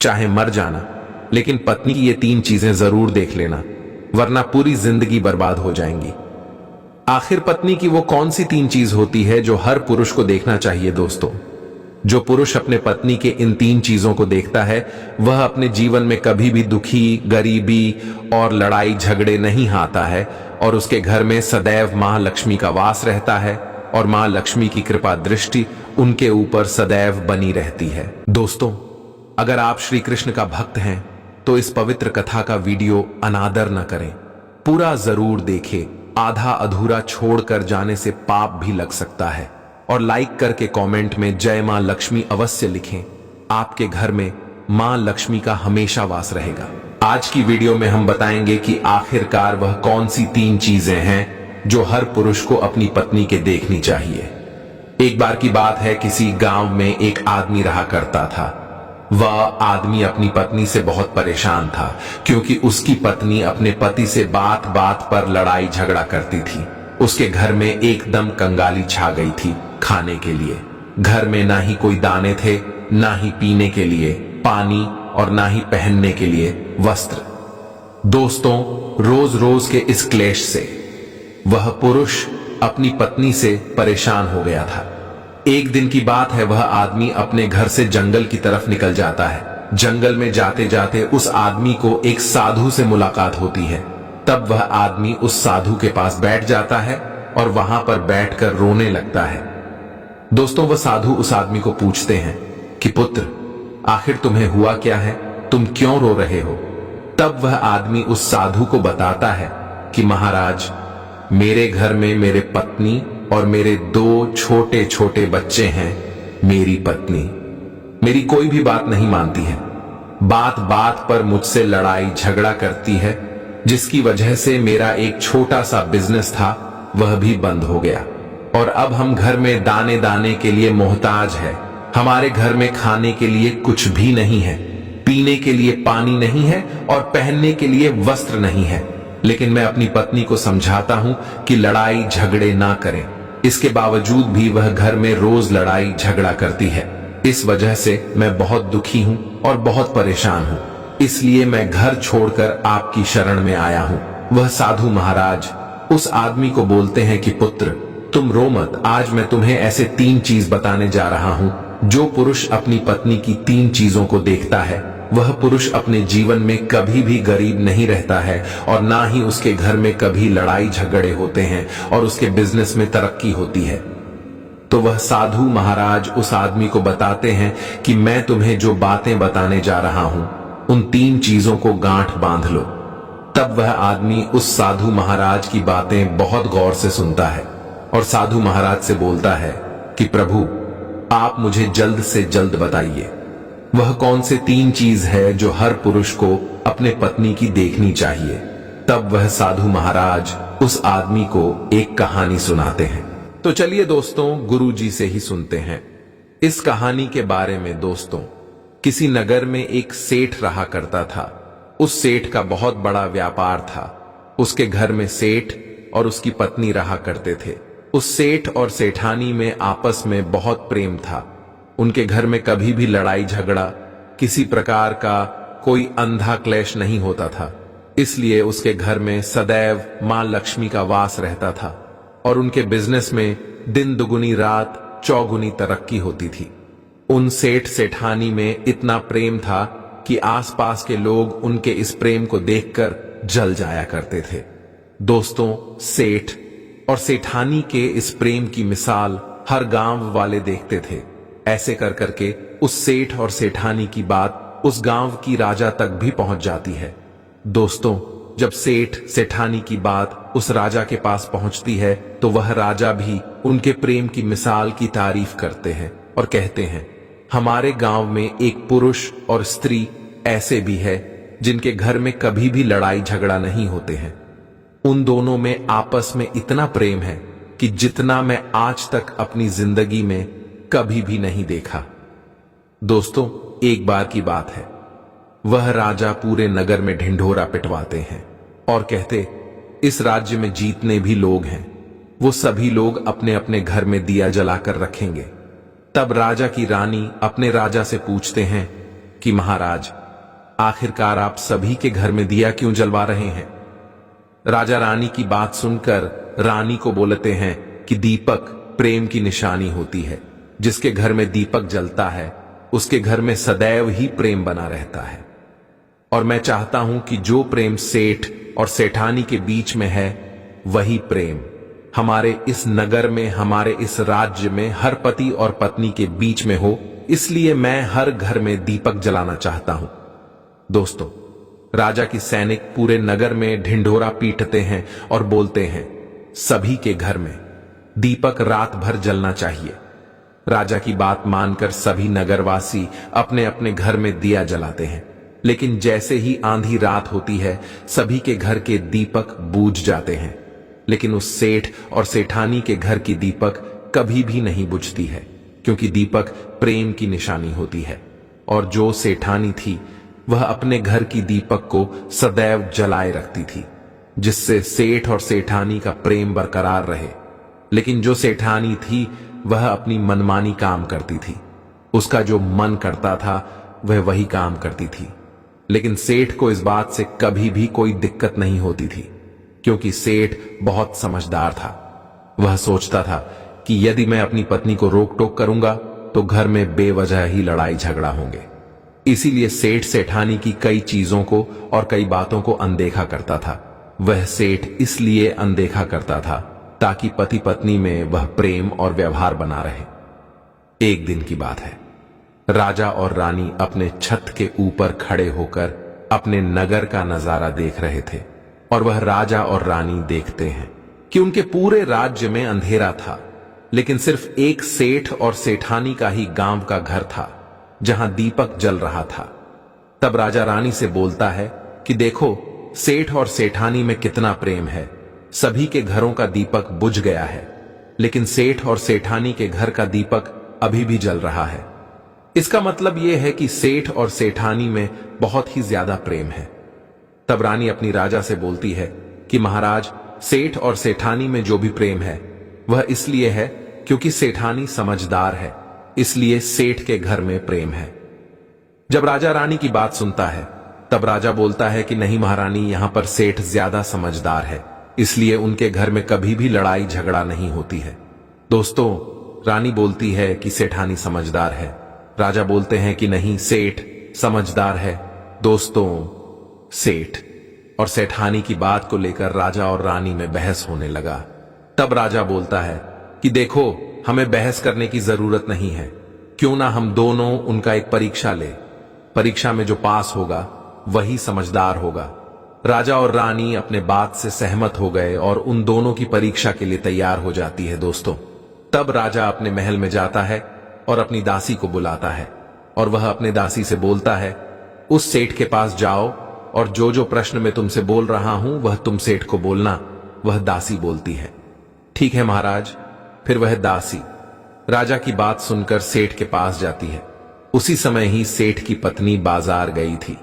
चाहे मर जाना, लेकिन पत्नी की ये 3 चीजें जरूर देख लेना, वरना पूरी जिंदगी बर्बाद हो जाएंगी। आखिर पत्नी की वो कौन सी 3 चीज होती है जो हर पुरुष को देखना चाहिए दोस्तों? जो पुरुष अपने पत्नी के इन 3 चीजों को देखता है, वह अपने जीवन में कभी भी दुखी, गरीबी और लड़ाई झगड़े नहीं आता है, और उसके घर में सदैव मां लक्ष्मी का वास रहता है, और मां लक्ष्मी की कृपा दृष्टि उनके ऊपर सदैव बनी रहती है। दोस्तों, अगर आप श्री कृष्ण का भक्त हैं तो इस पवित्र कथा का वीडियो अनादर न करें, पूरा जरूर देखें। आधा अधूरा छोड़कर जाने से पाप भी लग सकता है। और लाइक करके कमेंट में जय मां लक्ष्मी अवश्य लिखें। आपके घर में मां लक्ष्मी का हमेशा वास रहेगा। आज की वीडियो में हम बताएंगे कि आखिरकार वह कौन सी 3 चीजें हैं जो हर पुरुष को अपनी पत्नी के देखनी चाहिए। एक बार की बात है, किसी गांव में एक आदमी रहा करता था। वह आदमी अपनी पत्नी से बहुत परेशान था, क्योंकि उसकी पत्नी अपने पति से बात बात पर लड़ाई झगड़ा करती थी। उसके घर में एकदम कंगाली छा गई थी। खाने के लिए घर में ना ही कोई दाने थे, ना ही पीने के लिए पानी, और ना ही पहनने के लिए वस्त्र। दोस्तों, रोज रोज के इस क्लेश से वह पुरुष अपनी पत्नी से परेशान हो गया था। एक दिन की बात है, वह आदमी अपने घर से जंगल की तरफ निकल जाता है। जंगल में जाते जाते उस आदमी को एक साधु से मुलाकात होती है। तब वह आदमी उस साधु के पास बैठ जाता है और वहां पर बैठकर रोने लगता है। दोस्तों, वह साधु उस आदमी को पूछते हैं कि पुत्र, आखिर तुम्हें हुआ क्या है, तुम क्यों रो रहे हो? तब वह आदमी उस साधु को बताता है कि महाराज, मेरे घर में मेरे पत्नी और मेरे 2 छोटे छोटे बच्चे हैं। मेरी पत्नी मेरी कोई भी बात नहीं मानती है, बात बात पर मुझसे लड़ाई झगड़ा करती है, जिसकी वजह से मेरा एक छोटा सा बिजनेस था वह भी बंद हो गया, और अब हम घर में दाने दाने के लिए मोहताज है। हमारे घर में खाने के लिए कुछ भी नहीं है, पीने के लिए पानी नहीं है, और पहनने के लिए वस्त्र नहीं है। लेकिन मैं अपनी पत्नी को समझाता हूं कि लड़ाई झगड़े ना करें, इसके बावजूद भी वह घर में रोज लड़ाई झगड़ा करती है। इस वजह से मैं बहुत दुखी हूं और बहुत परेशान हूं, इसलिए मैं घर छोड़कर आपकी शरण में आया हूं। वह साधु महाराज उस आदमी को बोलते हैं कि पुत्र, तुम रो मत, आज मैं तुम्हें ऐसे 3 चीज बताने जा रहा हूं। जो पुरुष अपनी पत्नी की 3 चीजों को देखता है, वह पुरुष अपने जीवन में कभी भी गरीब नहीं रहता है, और ना ही उसके घर में कभी लड़ाई झगड़े होते हैं, और उसके बिजनेस में तरक्की होती है। तो वह साधु महाराज उस आदमी को बताते हैं कि मैं तुम्हें जो बातें बताने जा रहा हूं, उन 3 चीजों को गांठ बांध लो। तब वह आदमी उस साधु महाराज की बातें बहुत गौर से सुनता है, और साधु महाराज से बोलता है कि प्रभु, आप मुझे जल्द से जल्द बताइए, वह कौन से 3 चीज है जो हर पुरुष को अपने पत्नी की देखनी चाहिए। तब वह साधु महाराज उस आदमी को एक कहानी सुनाते हैं। तो चलिए दोस्तों, गुरुजी से ही सुनते हैं इस कहानी के बारे में। दोस्तों, किसी नगर में एक सेठ रहा करता था। उस सेठ का बहुत बड़ा व्यापार था। उसके घर में सेठ और उसकी पत्नी रहा करते थे। उस सेठ और सेठानी में आपस में बहुत प्रेम था। उनके घर में कभी भी लड़ाई झगड़ा, किसी प्रकार का कोई अंधा क्लेश नहीं होता था। इसलिए उसके घर में सदैव मां लक्ष्मी का वास रहता था, और उनके बिजनेस में दिन दुगुनी रात चौगुनी तरक्की होती थी। उन सेठ सेठानी में इतना प्रेम था कि आसपास के लोग उनके इस प्रेम को देखकर जल जाया करते थे। दोस्तों, सेठ और सेठानी के इस प्रेम की मिसाल हर गांव वाले देखते थे। ऐसे कर करके उस सेठ और सेठानी की बात उस गांव की राजा तक भी पहुंच जाती है। दोस्तों, जब सेठ सेठानी की बात उस राजा के पास पहुंचती है, तो वह राजा भी उनके प्रेम की मिसाल की तारीफ करते हैं और कहते हैं, हमारे गांव में एक पुरुष और स्त्री ऐसे भी है जिनके घर में कभी भी लड़ाई झगड़ा नहीं होते हैं। उन दोनों में आपस में इतना प्रेम है कि जितना मैं आज तक अपनी जिंदगी में कभी भी नहीं देखा। दोस्तों, एक बार की बात है, वह राजा पूरे नगर में ढिंढोरा पिटवाते हैं और कहते, इस राज्य में जितने भी लोग हैं वो सभी लोग अपने अपने घर में दिया जलाकर रखेंगे। तब राजा की रानी अपने राजा से पूछते हैं कि महाराज, आखिरकार आप सभी के घर में दिया क्यों जलवा रहे हैं? राजा रानी की बात सुनकर रानी को बोलते हैं कि दीपक प्रेम की निशानी होती है। जिसके घर में दीपक जलता है उसके घर में सदैव ही प्रेम बना रहता है। और मैं चाहता हूं कि जो प्रेम सेठ और सेठानी के बीच में है वही प्रेम हमारे इस नगर में, हमारे इस राज्य में हर पति और पत्नी के बीच में हो। इसलिए मैं हर घर में दीपक जलाना चाहता हूं। दोस्तों, राजा की सैनिक पूरे नगर में ढिंढोरा पीटते हैं और बोलते हैं, सभी के घर में दीपक रात भर जलना चाहिए। राजा की बात मानकर सभी नगरवासी अपने अपने घर में दिया जलाते हैं। लेकिन जैसे ही आंधी रात होती है सभी के घर के दीपक बूझ जाते हैं। लेकिन उस सेठ और सेठानी के घर की दीपक कभी भी नहीं बुझती है, क्योंकि दीपक प्रेम की निशानी होती है। और जो सेठानी थी वह अपने घर की दीपक को सदैव जलाए रखती थी, जिससे सेठ और सेठानी का प्रेम बरकरार रहे। लेकिन जो सेठानी थी वह अपनी मनमानी काम करती थी। उसका जो मन करता था वह वही काम करती थी। लेकिन सेठ को इस बात से कभी भी कोई दिक्कत नहीं होती थी, क्योंकि सेठ बहुत समझदार था। वह सोचता था कि यदि मैं अपनी पत्नी को रोक टोक करूंगा तो घर में बेवजह ही लड़ाई झगड़ा होंगे। इसीलिए सेठ सेठानी की कई चीजों को और कई बातों को अनदेखा करता था। वह सेठ इसलिए अनदेखा करता था ताकि पति पत्नी में वह प्रेम और व्यवहार बना रहे। एक दिन की बात है, राजा और रानी अपने छत के ऊपर खड़े होकर अपने नगर का नजारा देख रहे थे। और वह राजा और रानी देखते हैं कि उनके पूरे राज्य में अंधेरा था, लेकिन सिर्फ एक सेठ और सेठानी का ही गांव का घर था जहां दीपक जल रहा था। तब राजा रानी से बोलता है कि देखो, सेठ और सेठानी में कितना प्रेम है। सभी के घरों का दीपक बुझ गया है, लेकिन सेठ और सेठानी के घर का दीपक अभी भी जल रहा है। इसका मतलब यह है कि सेठ और सेठानी में बहुत ही ज्यादा प्रेम है। तब रानी अपनी राजा से बोलती है कि महाराज, सेठ और सेठानी में जो भी प्रेम है वह इसलिए है क्योंकि सेठानी समझदार है, इसलिए सेठ के घर में प्रेम है। जब राजा रानी की बात सुनता है तब राजा बोलता है कि नहीं महारानी, यहां पर सेठ ज्यादा समझदार है, इसलिए उनके घर में कभी भी लड़ाई झगड़ा नहीं होती है। दोस्तों, रानी बोलती है कि सेठानी समझदार है। राजा बोलते हैं कि नहीं, सेठ समझदार है। दोस्तों, सेठ और सेठानी की बात को लेकर राजा और रानी में बहस होने लगा। तब राजा बोलता है कि देखो, हमें बहस करने की जरूरत नहीं है। क्यों ना हम दोनों उनका एक परीक्षा ले। परीक्षा में जो पास होगा वही समझदार होगा। राजा और रानी अपने बात से सहमत हो गए और उन दोनों की परीक्षा के लिए तैयार हो जाती है। दोस्तों, तब राजा अपने महल में जाता है और अपनी दासी को बुलाता है और वह अपने दासी से बोलता है, उस सेठ के पास जाओ और जो जो प्रश्न मैं तुमसे बोल रहा हूं वह तुम सेठ को बोलना। वह दासी बोलती है, ठीक है महाराज। फिर वह दासी राजा की बात सुनकर सेठ के पास जाती है। उसी समय ही सेठ की पत्नी बाजार गई थी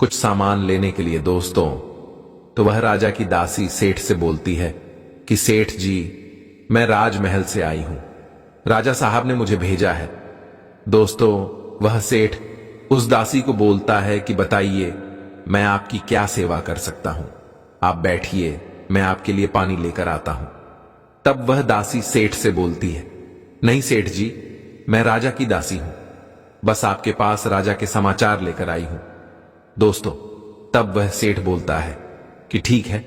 कुछ सामान लेने के लिए। दोस्तों, तो वह राजा की दासी सेठ से बोलती है कि सेठ जी, मैं राजमहल से आई हूं, राजा साहब ने मुझे भेजा है। दोस्तों, वह सेठ उस दासी को बोलता है कि बताइए, मैं आपकी क्या सेवा कर सकता हूं? आप बैठिए, मैं आपके लिए पानी लेकर आता हूं। तब वह दासी सेठ से बोलती है, नहीं सेठ जी, मैं राजा की दासी हूं, बस आपके पास राजा के समाचार लेकर आई हूं। दोस्तों, तब वह सेठ बोलता है कि ठीक है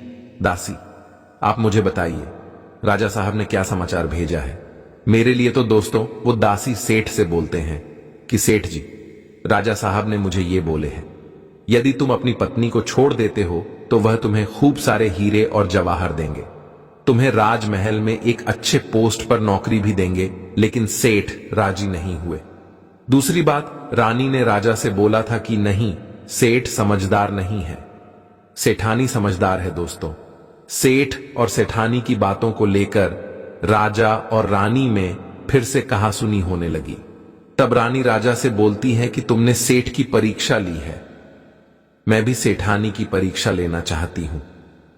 दासी, आप मुझे बताइए राजा साहब ने क्या समाचार भेजा है मेरे लिए। तो दोस्तों, वो दासी सेठ से बोलते हैं कि सेठ जी, राजा साहब ने मुझे ये बोले हैं, यदि तुम अपनी पत्नी को छोड़ देते हो तो वह तुम्हें खूब सारे हीरे और जवाहर देंगे, तुम्हें राजमहल में एक अच्छे पोस्ट पर नौकरी भी देंगे। लेकिन सेठ राजी नहीं हुए। दूसरी बात, रानी ने राजा से बोला था कि नहीं, सेठ समझदार नहीं है, सेठानी समझदार है। दोस्तों, सेठ और सेठानी की बातों को लेकर राजा और रानी में फिर से कहासुनी होने लगी। तब रानी राजा से बोलती है कि तुमने सेठ की परीक्षा ली है, मैं भी सेठानी की परीक्षा लेना चाहती हूं,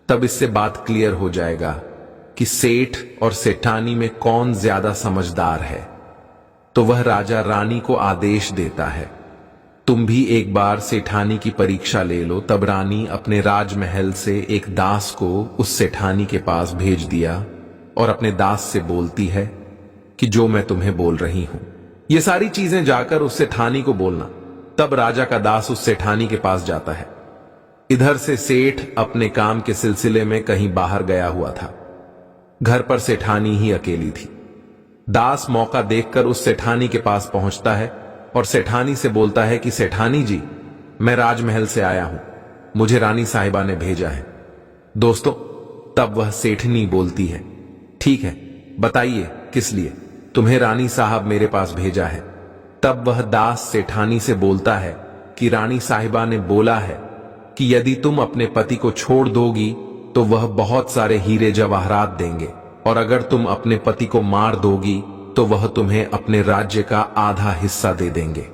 तब इससे बात क्लियर हो जाएगा कि सेठ और सेठानी में कौन ज्यादा समझदार है। तो वह राजा रानी को आदेश देता है, तुम भी एक बार सेठानी की परीक्षा ले लो। तब रानी अपने राजमहल से एक दास को उस सेठानी के पास भेज दिया और अपने दास से बोलती है कि जो मैं तुम्हें बोल रही हूं ये सारी चीजें जाकर उस सेठानी को बोलना। तब राजा का दास उस सेठानी के पास जाता है। इधर से सेठ अपने काम के सिलसिले में कहीं बाहर गया हुआ था। घर पर सेठानी ही अकेली थी। दास मौका देखकर उस सेठानी के पास पहुंचता है और सेठानी से बोलता है कि सेठानी जी, मैं राजमहल से आया हूं, मुझे रानी साहिबा ने भेजा है। दोस्तों, तब वह सेठनी बोलती है, ठीक है, बताइए किस लिए तुम्हें रानी साहब मेरे पास भेजा है। तब वह दास सेठानी से बोलता है कि रानी साहिबा ने बोला है कि यदि तुम अपने पति को छोड़ दोगी तो वह बहुत सारे हीरे जवाहरात देंगे, और अगर तुम अपने पति को मार दोगी तो वह तुम्हें अपने राज्य का आधा हिस्सा दे देंगे।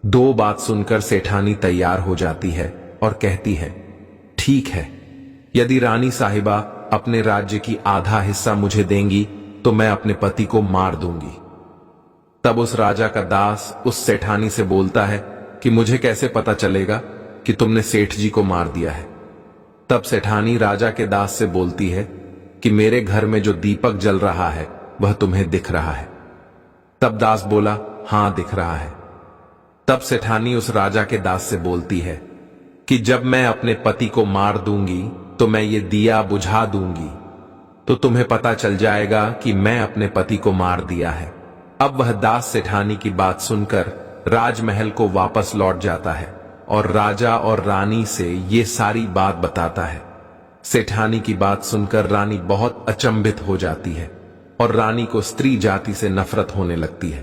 दो बात सुनकर सेठानी तैयार हो जाती है और कहती है, ठीक है, यदि रानी साहिबा अपने राज्य की आधा हिस्सा मुझे देंगी तो मैं अपने पति को मार दूंगी। तब उस राजा का दास उस सेठानी से बोलता है कि मुझे कैसे पता चलेगा कि तुमने सेठ जी को मार दिया है। तब सेठानी राजा के दास से बोलती है कि मेरे घर में जो दीपक जल रहा है वह तुम्हें दिख रहा है। तब दास बोला, हां दिख रहा है। तब सेठानी उस राजा के दास से बोलती है कि जब मैं अपने पति को मार दूंगी तो मैं ये दिया बुझा दूंगी, तो तुम्हें पता चल जाएगा कि मैं अपने पति को मार दिया है। अब वह दास सेठानी की बात सुनकर राजमहल को वापस लौट जाता है और राजा और रानी से ये सारी बात बताता है। सेठानी की बात सुनकर रानी बहुत अचंभित हो जाती है और रानी को स्त्री जाति से नफरत होने लगती है।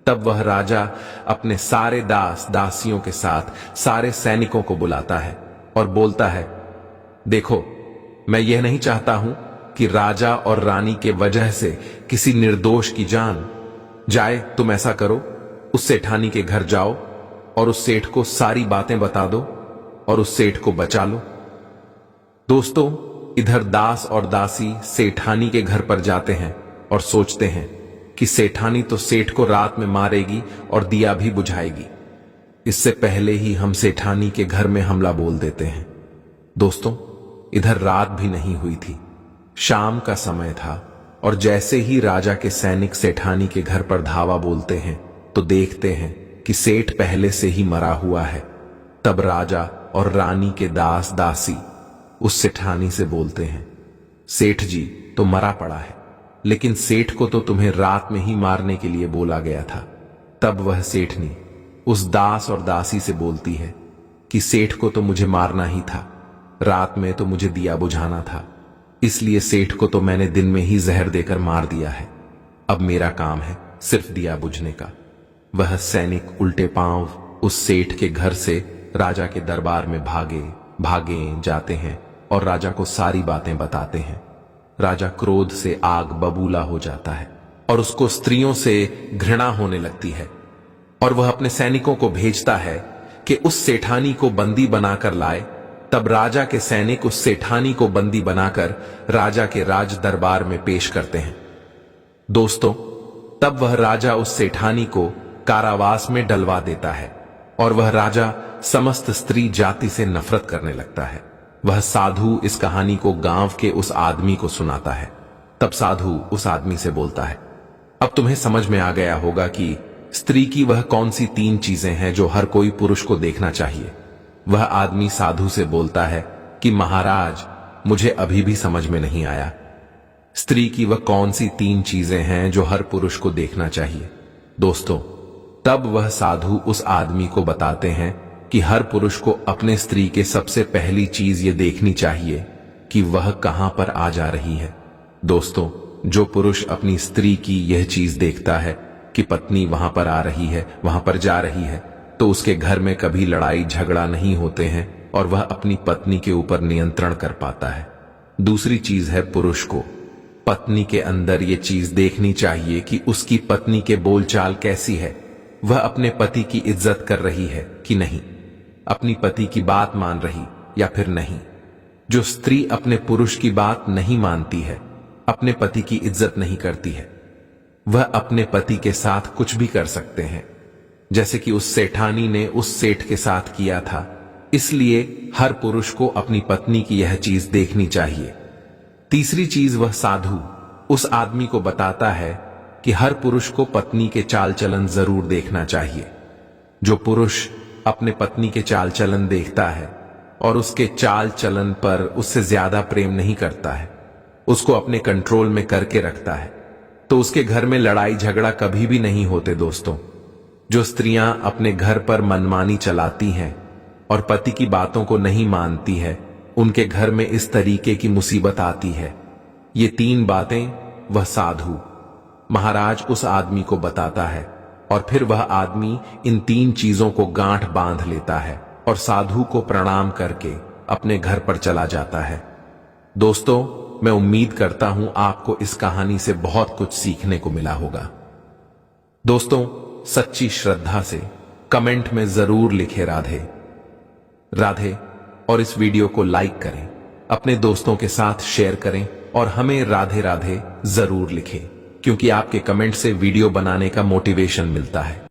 तब वह राजा अपने सारे दास दासियों के साथ सारे सैनिकों को बुलाता है और बोलता है, देखो, मैं यह नहीं चाहता हूं कि राजा और रानी के वजह से किसी निर्दोष की जान जाए। तुम ऐसा करो, उस सेठानी के घर जाओ और उस सेठ को सारी बातें बता दो और उस सेठ को बचा लो। दोस्तों, इधर दास और दासी सेठानी के घर पर जाते हैं और सोचते हैं कि सेठानी तो सेठ को रात में मारेगी और दिया भी बुझाएगी। इससे पहले ही हम सेठानी के घर में हमला बोल देते हैं। दोस्तों, इधर रात भी नहीं हुई थी, शाम का समय था और जैसे ही राजा के सैनिक सेठानी के घर पर धावा बोलते हैं तो देखते हैं कि सेठ पहले से ही मरा हुआ है। तब राजा और रानी के दास दासी उस सेठानी से बोलते हैं, सेठ जी तो मरा पड़ा है, लेकिन सेठ को तो तुम्हें रात में ही मारने के लिए बोला गया था। तब वह सेठनी उस दास और दासी से बोलती है कि सेठ को तो मुझे मारना ही था, रात में तो मुझे दिया बुझाना था, इसलिए सेठ को तो मैंने दिन में ही जहर देकर मार दिया है। अब मेरा काम है सिर्फ दिया बुझने का। वह सैनिक उल्टे पांव उस सेठ के घर से राजा के दरबार में भागे जाते हैं और राजा को सारी बातें बताते हैं। राजा क्रोध से आग बबूला हो जाता है और उसको स्त्रियों से घृणा होने लगती है और वह अपने सैनिकों को भेजता है कि उस सेठानी को बंदी बनाकर लाए। तब राजा के सैनिक उस सेठानी को बंदी बनाकर राजा के राज दरबार में पेश करते हैं। दोस्तों, तब वह राजा उस सेठानी को कारावास में डलवा देता है और वह राजा समस्त स्त्री जाति से नफरत करने लगता है। वह साधु इस कहानी को गांव के उस आदमी को सुनाता है। तब साधु उस आदमी से बोलता है, अब तुम्हें समझ में आ गया होगा कि स्त्री की वह कौन सी 3 चीजें हैं जो हर कोई पुरुष को देखना चाहिए। वह आदमी साधु से बोलता है कि महाराज, मुझे अभी भी समझ में नहीं आया, स्त्री की वह कौन सी 3 चीजें हैं जो हर पुरुष को देखना चाहिए। दोस्तों, तब वह साधु उस आदमी को बताते हैं कि हर पुरुष को अपने स्त्री के सबसे पहली चीज ये देखनी चाहिए कि वह कहां पर आ जा रही है। दोस्तों, जो पुरुष अपनी स्त्री की यह चीज देखता है कि पत्नी वहां पर आ रही है, वहां पर जा रही है, तो उसके घर में कभी लड़ाई झगड़ा नहीं होते हैं और वह अपनी पत्नी के ऊपर नियंत्रण कर पाता है। दूसरी चीज है, पुरुष को पत्नी के अंदर ये चीज देखनी चाहिए कि उसकी पत्नी के बोलचाल कैसी है, वह अपने पति की इज्जत कर रही है कि नहीं, अपनी पति की बात मान रही या फिर नहीं। जो स्त्री अपने पुरुष की बात नहीं मानती है, अपने पति की इज्जत नहीं करती है, वह अपने पति के साथ कुछ भी कर सकते हैं। जैसे कि उस सेठानी ने उस सेठ के साथ किया था। इसलिए हर पुरुष को अपनी पत्नी की यह चीज देखनी चाहिए। तीसरी चीज वह साधु उस आदमी को बताता है कि हर पुरुष को पत्नी के चाल चलन जरूर देखना चाहिए। जो पुरुष अपने पत्नी के चाल चलन देखता है और उसके चाल चलन पर उससे ज्यादा प्रेम नहीं करता है, उसको अपने कंट्रोल में करके रखता है, तो उसके घर में लड़ाई झगड़ा कभी भी नहीं होते। दोस्तों, जो स्त्रियां अपने घर पर मनमानी चलाती हैं और पति की बातों को नहीं मानती है, उनके घर में इस तरीके की मुसीबत आती है। ये 3 बातें वह साधु महाराज उस आदमी को बताता है और फिर वह आदमी इन 3 चीजों को गांठ बांध लेता है और साधु को प्रणाम करके अपने घर पर चला जाता है। दोस्तों, मैं उम्मीद करता हूं आपको इस कहानी से बहुत कुछ सीखने को मिला होगा। दोस्तों, सच्ची श्रद्धा से कमेंट में जरूर लिखें राधे राधे और इस वीडियो को लाइक करें, अपने दोस्तों के साथ शेयर करें और हमें राधे राधे जरूर लिखें, क्योंकि आपके कमेंट से वीडियो बनाने का मोटिवेशन मिलता है।